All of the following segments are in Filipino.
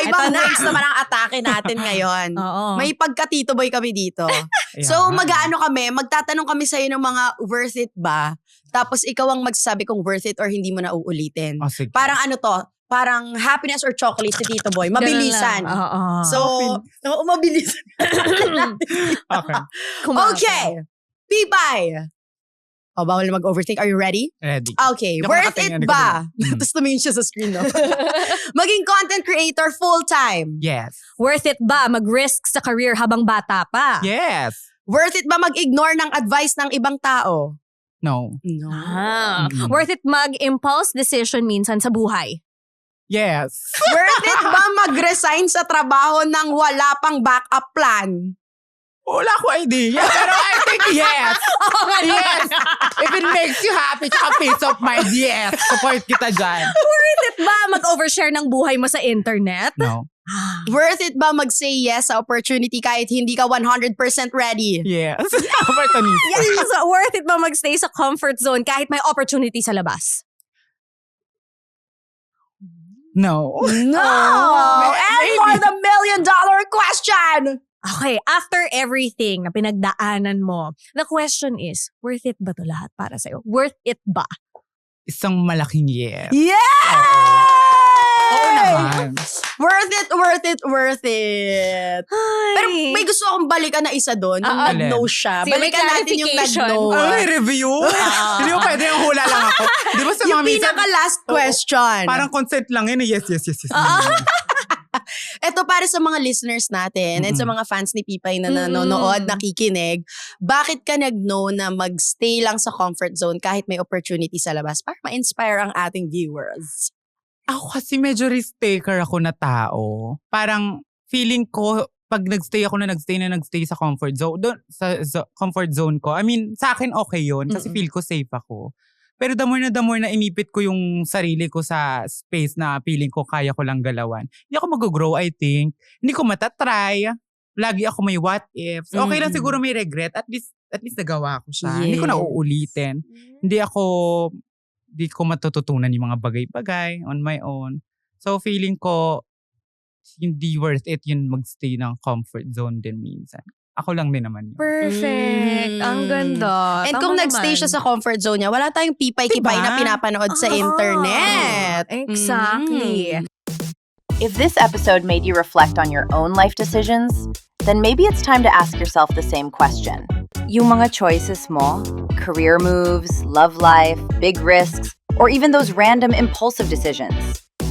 Ibang Ito na. range naman ang atake natin ngayon. Oo. May pagka-Tito Boy kami dito. So, mag-aano kami, magtatanong kami sa'yo ng mga worth it ba? Tapos ikaw ang magsasabi kung worth it or hindi mo na uulitin. Oh, sige. Parang ano to, parang happiness or chocolate si Tito Boy. Mabilisan. Ganun lang. Oo. So, mabilisan. Okay. Okay. Pipay. O, bawal mag-overthink. Are you ready? Ready. Okay. Hindi ako Worth nakatingin, it hindi ko ba? rin. Tapos tumingin siya sa screen, no? Maging content creator full-time. Yes. Worth it ba mag-risk sa career habang bata pa? Yes. Worth it ba mag-ignore ng advice ng ibang tao? No. No. Mm-mm. Worth it mag-impulse decision minsan sa buhay? Yes. Worth it ba mag-resign sa trabaho nang wala pang backup plan? Wala ko idea. Pero I think yes. Yes. If it makes you happy, tsaka peace of mind, yes. Support kita dyan. Worth it ba mag-overshare ng buhay mo sa internet? No. Worth it ba mag-say yes sa opportunity kahit hindi ka 100% ready? Yes. Opportunity. Yes. Worth it ba magstay sa comfort zone kahit may opportunity sa labas? No. No! And Maybe. for the $1 million question! Okay, after everything na pinagdaanan mo, the question is, worth it ba to lahat para sa'yo? Worth it ba? Isang malaking yes. Yay! Oo naman. Worth it, worth it, worth it. Ay. Pero may gusto akong balikan na isa doon. Yung Ah, nag-no siya. Sige, may Balikan natin yung clarification. nag-no. Ay, review? Hindi mo pwede yung hula lang ako. Di ba sa Yung mga minsan, pinaka-last question. parang consent lang yun. Yes, yes, yes, yes. Ito para sa mga listeners natin and sa mga fans ni Pipay na nanonood, nakikinig, bakit ka nag-no na magstay lang sa comfort zone kahit may opportunity sa labas para ma-inspire ang ating viewers? Ako kasi medyo risk taker ako na tao. Parang feeling ko, pag nagstay sa comfort zone, sa comfort zone ko, I mean, sa akin okay yun kasi feel ko safe ako. Pero the more na inipit ko yung sarili ko sa space na feeling ko kaya ko lang galawan. Hindi ako mag-grow, I think. Hindi ko matatry. Lagi ako may what ifs. Okay lang siguro may regret. At least nagawa ko siya. Hindi ko na uulitin. Hindi ko matututunan yung mga bagay-bagay on my own. So feeling ko, hindi worth it yun magstay ng comfort zone din minsan. Ako lang din naman yun. Perfect. Ang ganda. And Tama kung nagstay naman. siya sa comfort zone niya, wala tayong Pipay-Kipay Diba? na pinapanood sa internet. Exactly. If this episode made you reflect on your own life decisions, then maybe it's time to ask yourself the same question. Yung mga choices mo, career moves, love life, big risks, or even those random impulsive decisions,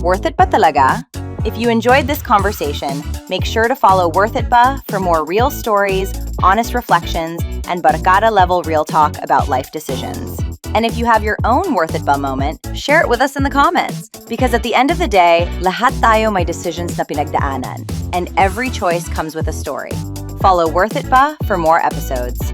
worth it ba talaga? If you enjoyed this conversation, make sure to follow Worth It Ba for more real stories, honest reflections, and barkada-level real talk about life decisions. And if you have your own Worth It Ba moment, share it with us in the comments. Because at the end of the day, lahat tayo may decisions na pinagdaanan. And every choice comes with a story. Follow Worth It Ba for more episodes.